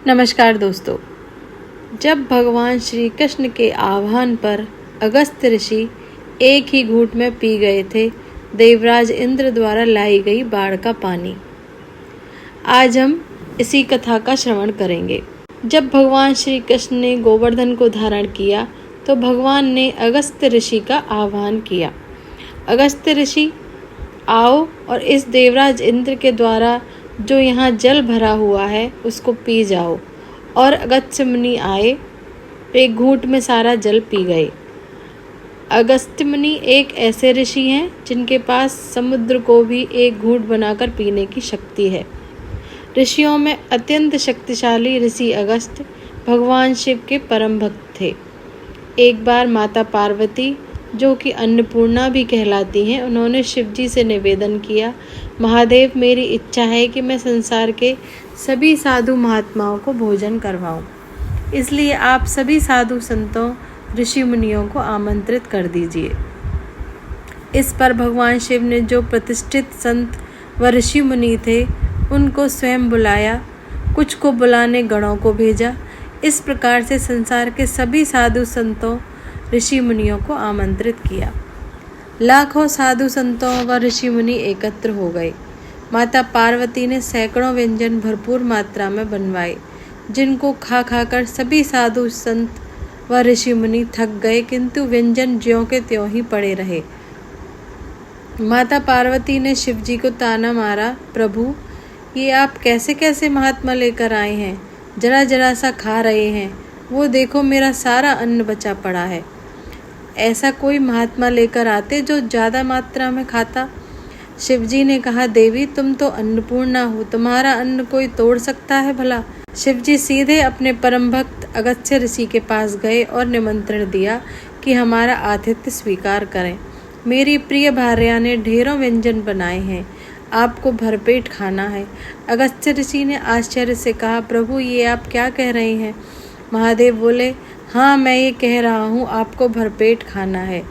नमस्कार दोस्तों। जब भगवान श्री कृष्ण के आह्वान पर अगस्त्य ऋषि एक ही घूंट में पी गए थे देवराज इंद्र द्वारा लाई गई बाढ़ का पानी। आज हम इसी कथा का श्रवण करेंगे। जब भगवान श्री कृष्ण ने गोवर्धन को धारण किया तो भगवान ने अगस्त्य ऋषि का आह्वान किया। अगस्त्य ऋषि, आओ और इस देवराज इंद्र के द्वारा जो यहाँ जल भरा हुआ है उसको पी जाओ। और अगस्त्य मुनि आए, एक घूंट में सारा जल पी गए। अगस्त्य मुनि एक ऐसे ऋषि हैं जिनके पास समुद्र को भी एक घूंट बनाकर पीने की शक्ति है। ऋषियों में अत्यंत शक्तिशाली ऋषि अगस्त्य भगवान शिव के परम भक्त थे। एक बार माता पार्वती, जो कि अन्नपूर्णा भी कहलाती हैं, उन्होंने शिवजी से निवेदन किया, महादेव, मेरी इच्छा है कि मैं संसार के सभी साधु महात्माओं को भोजन करवाऊं। इसलिए आप सभी साधु संतों, ऋषि मुनियों को आमंत्रित कर दीजिए। इस पर भगवान शिव ने जो प्रतिष्ठित संत व ऋषि मुनि थे उनको स्वयं बुलाया, कुछ को बुलाने गणों को भेजा। इस प्रकार से संसार के सभी साधु संतों, ऋषि मुनियों को आमंत्रित किया। लाखों साधु संतों व ऋषि मुनि एकत्र हो गए। माता पार्वती ने सैकड़ों व्यंजन भरपूर मात्रा में बनवाए, जिनको खा खाकर सभी साधु संत व ऋषि मुनि थक गए, किंतु व्यंजन ज्यों के त्यों ही पड़े रहे। माता पार्वती ने शिवजी को ताना मारा, प्रभु, ये आप कैसे कैसे महात्मा लेकर आए हैं, जरा जरा सा खा रहे हैं, वो देखो मेरा सारा अन्न बचा पड़ा है। ऐसा कोई महात्मा लेकर आते जो ज़्यादा मात्रा में खाता। शिवजी ने कहा, देवी, तुम तो अन्नपूर्णा हो, तुम्हारा अन्न कोई तोड़ सकता है भला। शिवजी सीधे अपने परम भक्त अगस्त्य ऋषि के पास गए और निमंत्रण दिया कि हमारा आतिथ्य स्वीकार करें। मेरी प्रिय भार्या ने ढेरों व्यंजन बनाए हैं, आपको भरपेट खाना है। अगस्त्य ऋषि ने आश्चर्य से कहा, प्रभु, ये आप क्या कह रहे हैं? महादेव बोले, हाँ, मैं ये कह रहा हूँ, आपको भरपेट खाना है।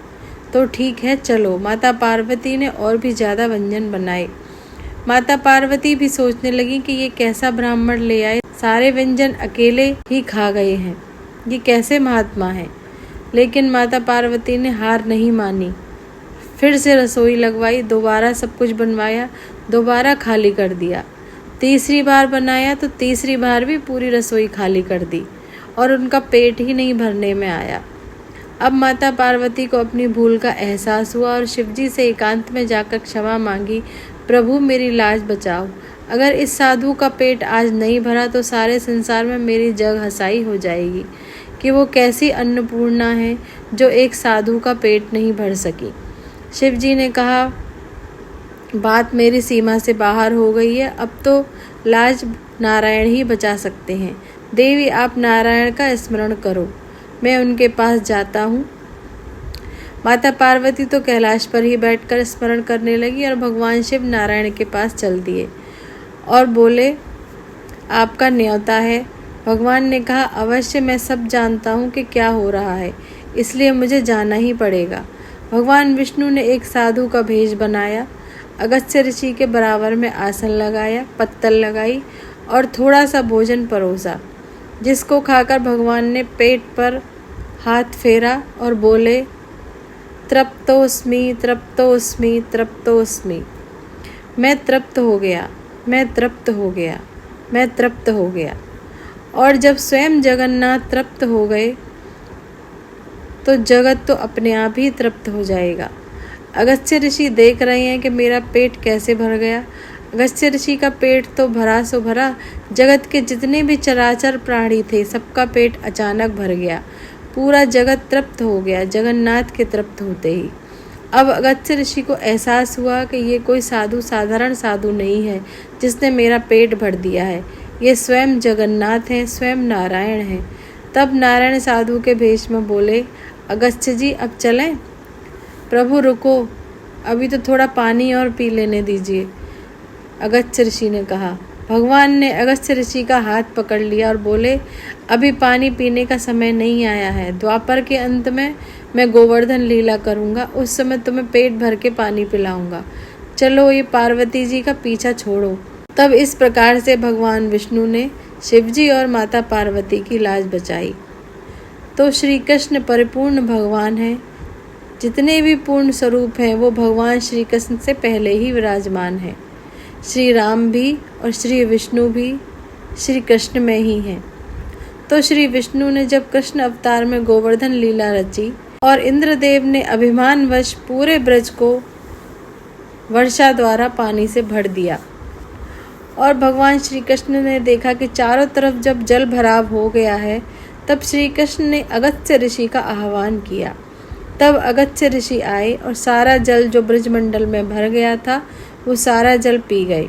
तो ठीक है, चलो। माता पार्वती ने और भी ज़्यादा व्यंजन बनाए। माता पार्वती भी सोचने लगी कि ये कैसा ब्राह्मण ले आए, सारे व्यंजन अकेले ही खा गए हैं, ये कैसे महात्मा है। लेकिन माता पार्वती ने हार नहीं मानी, फिर से रसोई लगवाई, दोबारा सब कुछ बनवाया, दोबारा खाली कर दिया। तीसरी बार बनाया तो तीसरी बार भी पूरी रसोई खाली कर दी और उनका पेट ही नहीं भरने में आया। अब माता पार्वती को अपनी भूल का एहसास हुआ और शिवजी से एकांत में जाकर क्षमा मांगी, प्रभु, मेरी लाज बचाओ। अगर इस साधु का पेट आज नहीं भरा तो सारे संसार में मेरी जग हंसाई हो जाएगी कि वो कैसी अन्नपूर्णा है जो एक साधु का पेट नहीं भर सकी। शिवजी ने कहा, बात मेरी सीमा से बाहर हो गई है, अब तो लाज नारायण ही बचा सकते हैं। देवी, आप नारायण का स्मरण करो, मैं उनके पास जाता हूँ। माता पार्वती तो कैलाश पर ही बैठकर स्मरण करने लगी और भगवान शिव नारायण के पास चल दिए और बोले, आपका न्योता है। भगवान ने कहा, अवश्य, मैं सब जानता हूँ कि क्या हो रहा है, इसलिए मुझे जाना ही पड़ेगा। भगवान विष्णु ने एक साधु का भेष बनाया, अगस्त्य ऋषि के बराबर में आसन लगाया, पत्तल लगाई और थोड़ा सा भोजन परोसा, जिसको खाकर भगवान ने पेट पर हाथ फेरा और बोले, तृप्तोस्मि तृप्तोस्मि तृप्तोस्मि। मैं तृप्त हो गया, मैं तृप्त हो गया, मैं तृप्त हो गया। और जब स्वयं जगन्नाथ तृप्त हो गए तो जगत तो अपने आप ही तृप्त हो जाएगा। अगस्त्य ऋषि देख रहे हैं कि मेरा पेट कैसे भर गया। अगस्त्य ऋषि का पेट तो भरा सो भरा, जगत के जितने भी चराचर प्राणी थे सबका पेट अचानक भर गया, पूरा जगत तृप्त हो गया जगन्नाथ के तृप्त होते ही। अब अगस्त्य ऋषि को एहसास हुआ कि ये कोई साधु साधारण साधु नहीं है जिसने मेरा पेट भर दिया है, ये स्वयं जगन्नाथ हैं, स्वयं नारायण हैं। तब नारायण साधु के भेष में बोले, अगस्त्य जी, अब चलें? प्रभु, रुको, अभी तो थोड़ा पानी और पी लेने दीजिए, अगस्त्य ऋषि ने कहा। भगवान ने अगस्त्य ऋषि का हाथ पकड़ लिया और बोले, अभी पानी पीने का समय नहीं आया है, द्वापर के अंत में मैं गोवर्धन लीला करूँगा, उस समय तुम्हें पेट भर के पानी पिलाऊंगा। चलो, ये पार्वती जी का पीछा छोड़ो। तब इस प्रकार से भगवान विष्णु ने शिवजी और माता पार्वती की लाज बचाई। तो श्री कृष्ण परिपूर्ण भगवान हैं। जितने भी पूर्ण स्वरूप हैं वो भगवान श्री कृष्ण से पहले ही विराजमान हैं। श्री राम भी और श्री विष्णु भी श्री कृष्ण में ही हैं। तो श्री विष्णु ने जब कृष्ण अवतार में गोवर्धन लीला रची और इंद्रदेव ने अभिमानवश पूरे ब्रज को वर्षा द्वारा पानी से भर दिया और भगवान श्री कृष्ण ने देखा कि चारों तरफ जब जल भराव हो गया है, तब श्री कृष्ण ने अगस्त्य ऋषि का आह्वान किया। तब अगस्त्य ऋषि आए और सारा जल जो ब्रजमंडल में भर गया था वो सारा जल पी गए।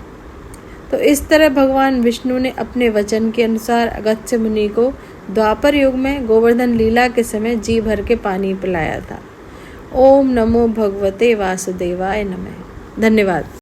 तो इस तरह भगवान विष्णु ने अपने वचन के अनुसार अगस्त्य मुनि को द्वापर युग में गोवर्धन लीला के समय जी भर के पानी पिलाया था। ओम नमो भगवते वासुदेवाय नमः। धन्यवाद।